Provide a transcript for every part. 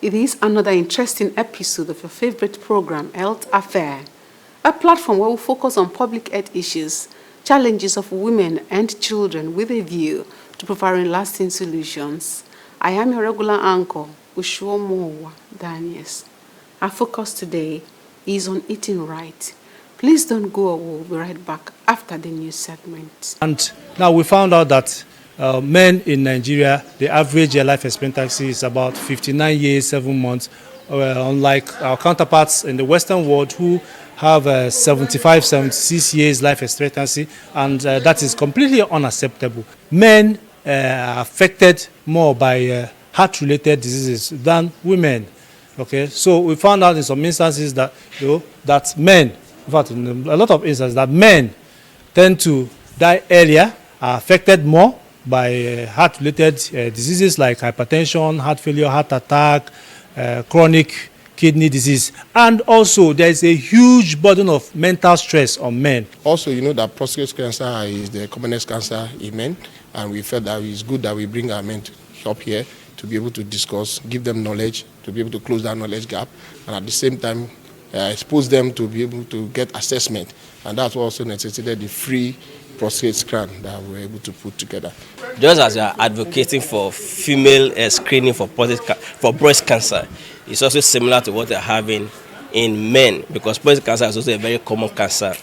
It is another interesting episode of your favorite program, Health Affair, a platform where we focus on public health issues, challenges of women and children with a view to providing lasting solutions. I am your regular anchor, Ushuomowa Daniels. Our focus today is on eating right. Please don't go away. We'll be right back after the news segment. And now we found out that men in Nigeria, the average life expectancy is about 59 years, 7 months, unlike our counterparts in the Western world who have 75, 76 years life expectancy, and that is completely unacceptable. Men are affected more by heart-related diseases than women. Okay, so we found out in some instances that that men, in fact, in a lot of instances, that men tend to die earlier, are affected more by heart-related diseases like hypertension, heart failure, heart attack, chronic kidney disease. And also, there is a huge burden of mental stress on men. Also, you know that prostate cancer is the commonest cancer in men, and we felt that it's good that we bring our men up here to be able to discuss, give them knowledge, to be able to close that knowledge gap, and at the same time, expose them to be able to get assessment. And that's what also necessitated the free prostate scan that we were able to put together. Just as you are advocating for female screening for breast cancer, it's also similar to what they're having in men, because breast cancer is also a very common cancer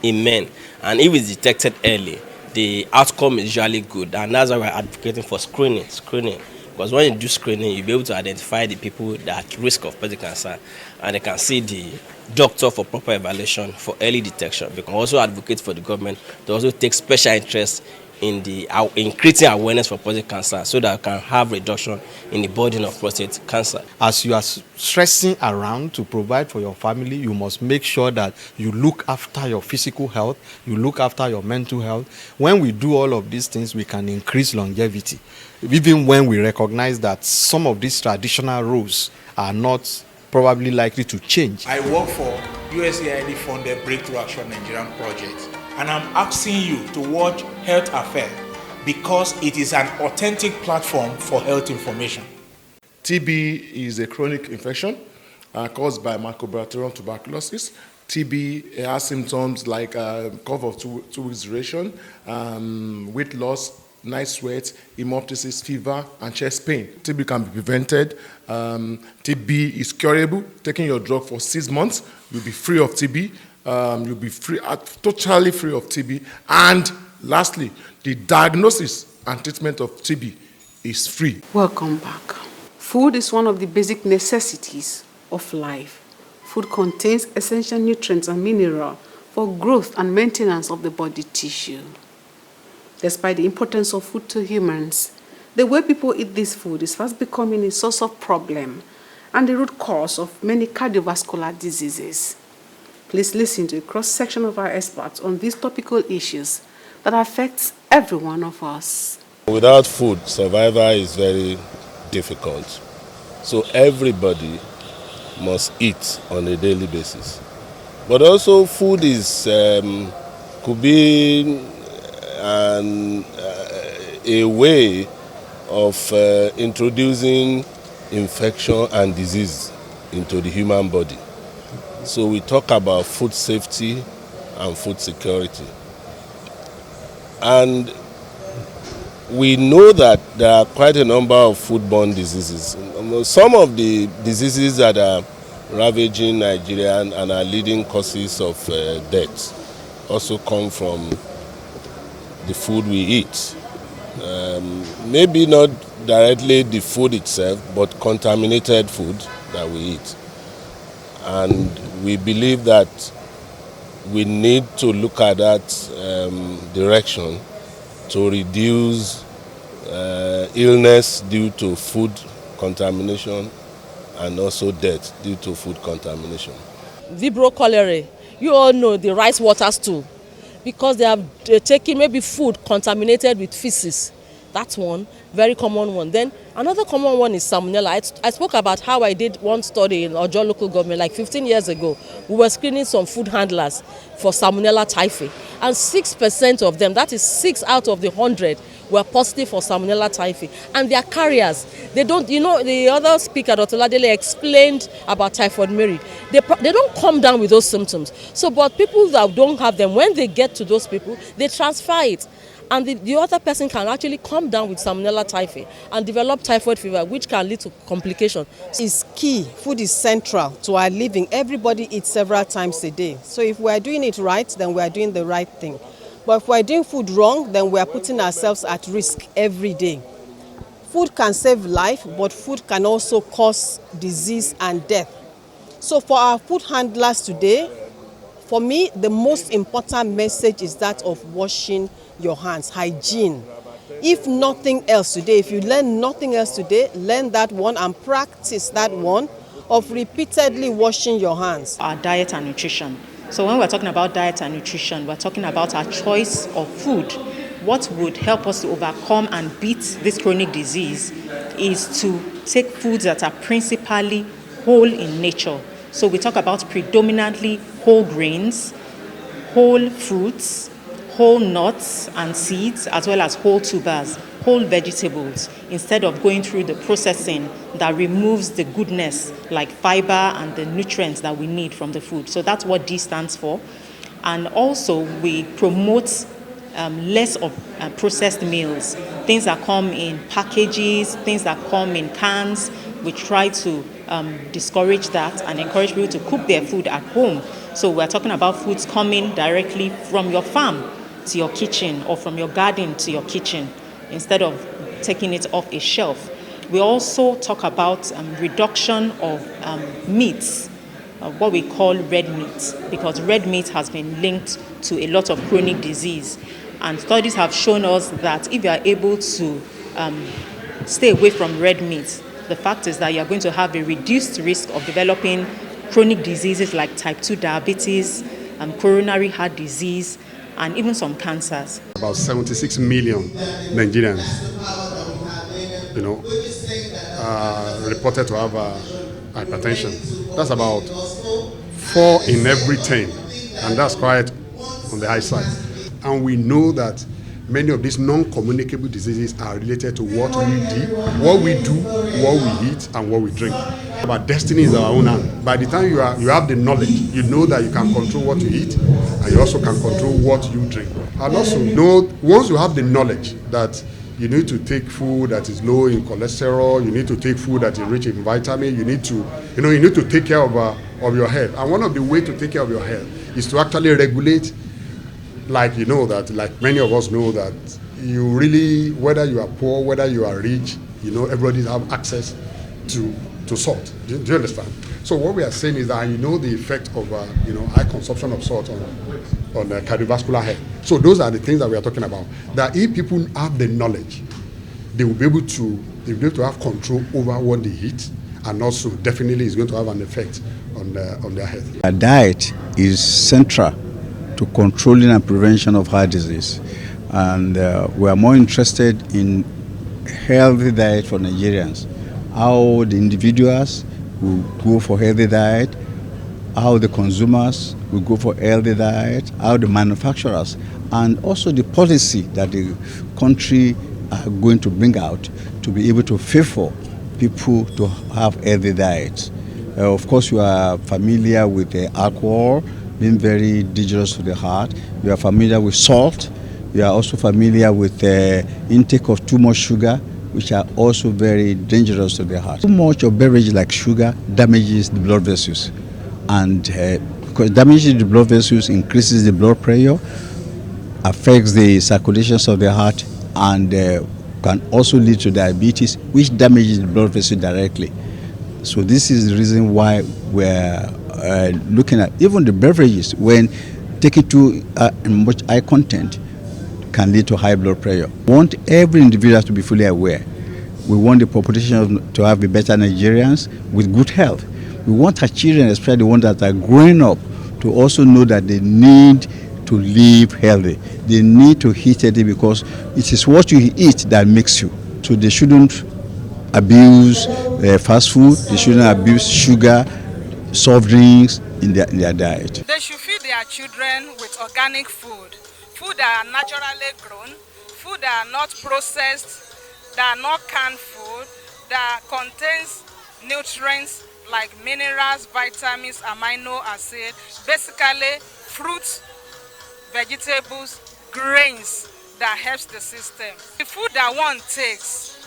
in men. And if it's detected early, the outcome is usually good. And that's why we're advocating for screening. Because when you do screening, you'll be able to identify the people that are at risk of breast cancer, and they can see the doctor for proper evaluation for early detection. We can also advocate for the government to also take special interest in creating awareness for prostate cancer, so that we can have reduction in the burden of prostate cancer. As you are stressing around to provide for your family, you must make sure that you look after your physical health, you look after your mental health. When we do all of these things, we can increase longevity, even when we recognize that some of these traditional roles are not probably likely to change. I work for USAID funded Breakthrough Action Nigerian project, and I'm asking you to watch Health Affair because it is an authentic platform for health information. TB is a chronic infection caused by Mycobacterium tuberculosis. TB has symptoms like cough of 2 weeks duration, weight loss, night sweat, hemoptysis, fever, and chest pain. TB can be prevented. TB is curable. Taking your drug for 6 months, you'll be free of TB. You'll be totally free of TB. And lastly, the diagnosis and treatment of TB is free. Welcome back. Food is one of the basic necessities of life. Food contains essential nutrients and minerals for growth and maintenance of the body tissue. Despite the importance of food to humans, the way people eat this food is fast becoming a source of problem and the root cause of many cardiovascular diseases. Please listen to a cross-section of our experts on these topical issues that affects every one of us. Without food, survival is very difficult. So everybody must eat on a daily basis. But also food is could be a way of introducing infection and disease into the human body. So we talk about food safety and food security. And we know that there are quite a number of foodborne diseases. Some of the diseases that are ravaging Nigeria and are leading causes of death also come from the food we eat. Maybe not directly the food itself, but contaminated food that we eat. And we believe that we need to look at that direction to reduce illness due to food contamination and also death due to food contamination. Vibrio cholerae, you all know the rice water stool, because they have taken maybe food contaminated with feces. That's one very common one. Then another common one is salmonella. I spoke about how I did one study in Ojo local government like 15 years ago. We were screening some food handlers for salmonella typhi, and 6% of them, that is 6 out of the 100, were positive for Salmonella typhi, and they are carriers. They don't, the other speaker, Dr. Ladele, explained about typhoid Mary. They don't come down with those symptoms. So, but people that don't have them, when they get to those people, they transfer it. And the other person can actually come down with Salmonella typhi and develop typhoid fever, which can lead to complications. It's key. Food is central to our living. Everybody eats several times a day. So if we are doing it right, then we are doing the right thing. But if we are doing food wrong, then we are putting ourselves at risk every day. Food can save life, but food can also cause disease and death. So for our food handlers today, for me, the most important message is that of washing your hands, hygiene. If nothing else today, if you learn nothing else today, learn that one and practice that one of repeatedly washing your hands. Our diet and nutrition. So when we're talking about diet and nutrition, we're talking about our choice of food. What would help us to overcome and beat this chronic disease is to take foods that are principally whole in nature. So we talk about predominantly whole grains, whole fruits, whole nuts and seeds, as well as whole tubers, whole vegetables, instead of going through the processing that removes the goodness like fiber and the nutrients that we need from the food. So that's what D stands for. And also we promote less of processed meals, things that come in packages, things that come in cans. We try to discourage that and encourage people to cook their food at home. So we're talking about foods coming directly from your farm to your kitchen or from your garden to your kitchen instead of taking it off a shelf. We also talk about reduction of meats, what we call red meat, because red meat has been linked to a lot of chronic disease. And studies have shown us that if you are able to stay away from red meat, the fact is that you are going to have a reduced risk of developing chronic diseases like type 2 diabetes, coronary heart disease, and even some cancers. About 76 million Nigerians, reported to have hypertension. That's about 4 in every 10, and that's quite on the high side. And we know that many of these non-communicable diseases are related to what we do, what we eat, and what we drink. Our destiny is our own hand. By the time you have the knowledge, you know that you can control what you eat, and you also can control what you drink. And also know, once you have the knowledge that you need to take food that is low in cholesterol, you need to take food that is rich in vitamin, you need to take care of your health. And one of the ways to take care of your health is to actually regulate. Like many of us know that you really, whether you are poor, whether you are rich, everybody have access to salt. Do you understand? So what we are saying is that the effect of high consumption of salt on cardiovascular health. So those are the things that we are talking about. That if people have the knowledge, they will be able to have control over what they eat, and also definitely is going to have an effect on their health. A diet is central to controlling and prevention of heart disease, and we are more interested in healthy diet for Nigerians. How the individuals will go for healthy diet, how the consumers will go for healthy diet, how the manufacturers, and also the policy that the country are going to bring out to be able to favor people to have healthy diets. Of course, you are familiar with alcohol being very dangerous to the heart. You are familiar with salt. You are also familiar with the intake of too much sugar, which are also very dangerous to the heart. Too much of beverage like sugar damages the blood vessels, and because damaging the blood vessels increases the blood pressure, affects the circulations of the heart, and can also lead to diabetes, which damages the blood vessel directly. So this is the reason why we're looking at even the beverages, when taken to much high content, can lead to high blood pressure. We want every individual to be fully aware. We want the population to have a better Nigerians with good health. We want our children, especially the ones that are growing up, to also know that they need to live healthy. They need to eat healthy, because it is what you eat that makes you. So they shouldn't abuse fast food, they shouldn't abuse sugar, soft drinks in their diet. They should feed their children with organic food that are naturally grown, food that are not processed, that are not canned food, that contains nutrients like minerals, vitamins, amino acid, basically fruits, vegetables, grains that helps the system. The food that one takes,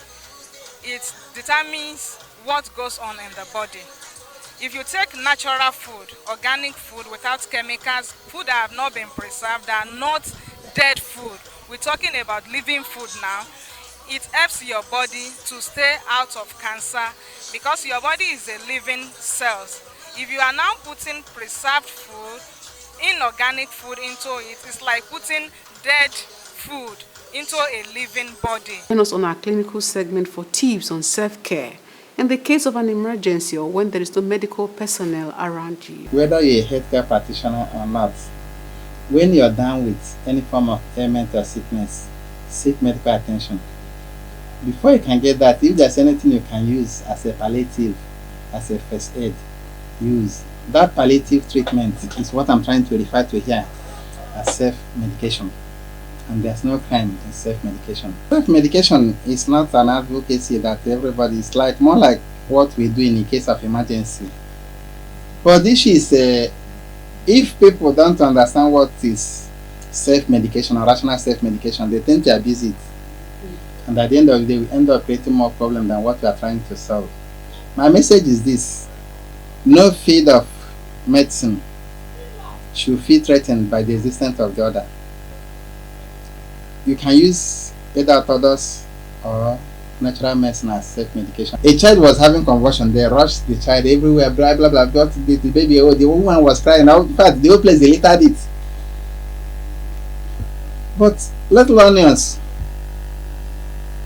it determines what goes on in the body. If you take natural food, organic food without chemicals, food that have not been preserved, that are not dead food, we're talking about living food now, it helps your body to stay out of cancer because your body is a living cells. If you are now putting preserved food, inorganic food into it, it's like putting dead food into a living body. Join us on our clinical segment for tips on self-care in the case of an emergency or when there is no medical personnel around you. Whether you're a healthcare practitioner or not, when you're down with any form of ailment or sickness, seek medical attention. Before you can get that, if there's anything you can use as a palliative, as a first aid, use. That palliative treatment is what I'm trying to refer to here as self-medication. And there's no crime in self-medication. Self-medication is not an advocacy that everybody is like, more like what we do in case of emergency. But this is, if people don't understand what is self-medication or rational self-medication, they tend to abuse it. And at the end of the day, we end up creating more problems than what we are trying to solve. My message is this: no field of medicine should feel threatened by the existence of the other. You can use either orthodox or natural medicine as self-medication. A child was having convulsion, they rushed the child everywhere, blah blah blah, got the baby, oh, the woman was crying out. In fact, the whole place, they littered it. But little onions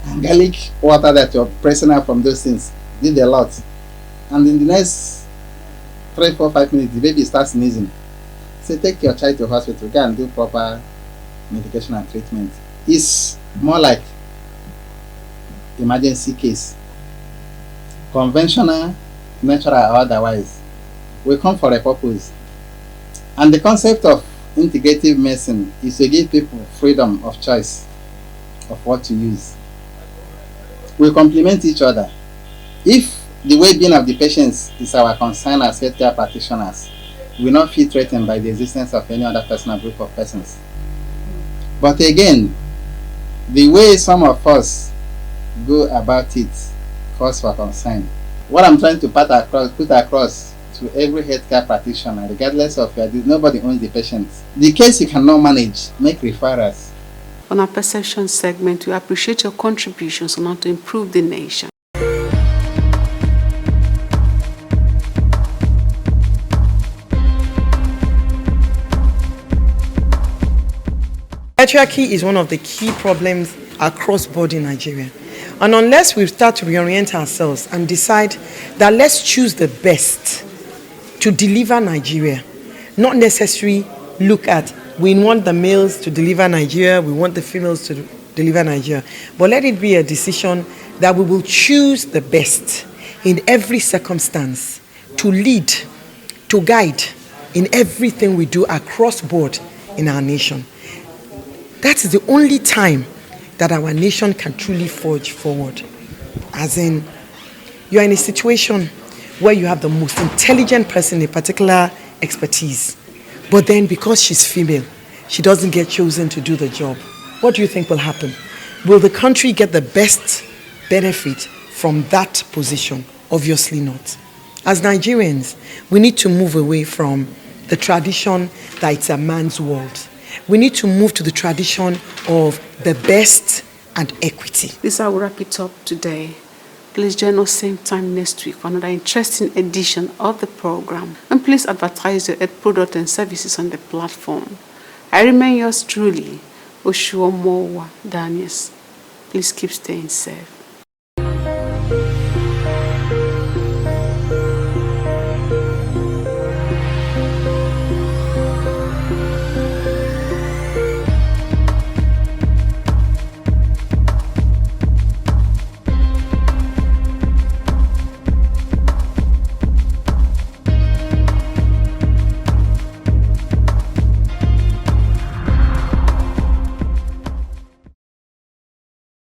and garlic water that you're pressing out from those things did a lot. And in the next 3, 4, 5 minutes, the baby starts sneezing. So take your child to hospital, go and do proper medication and treatment. It's more like emergency case. Conventional, natural or otherwise, we come for a purpose. And the concept of integrative medicine is to give people freedom of choice of what to use. We complement each other. If the well-being of the patients is our concern as healthcare practitioners, we will not feel threatened by the existence of any other person or group of persons. But again, the way some of us go about it cause for concern. What I'm trying to put across to every healthcare practitioner, regardless of your, nobody owns the patient. The case you cannot manage, make referrals. On our perception segment, we appreciate your contributions on how to improve the nation. Patriarchy is one of the key problems across board in Nigeria. And unless we start to reorient ourselves and decide that let's choose the best to deliver Nigeria, not necessarily look at we want the males to deliver Nigeria, we want the females to deliver Nigeria, but let it be a decision that we will choose the best in every circumstance to lead, to guide in everything we do across board in our nation. That is the only time that our nation can truly forge forward. As in, you're in a situation where you have the most intelligent person in a particular expertise, but then because she's female, she doesn't get chosen to do the job. What do you think will happen? Will the country get the best benefit from that position? Obviously not. As Nigerians, we need to move away from the tradition that it's a man's world. We need to move to the tradition of the best and equity. This is how we wrap it up today. Please join us same time next week for another interesting edition of the program. And please advertise your health product and services on the platform. I remain yours truly, Oshuomowa Daniels. Please keep staying safe.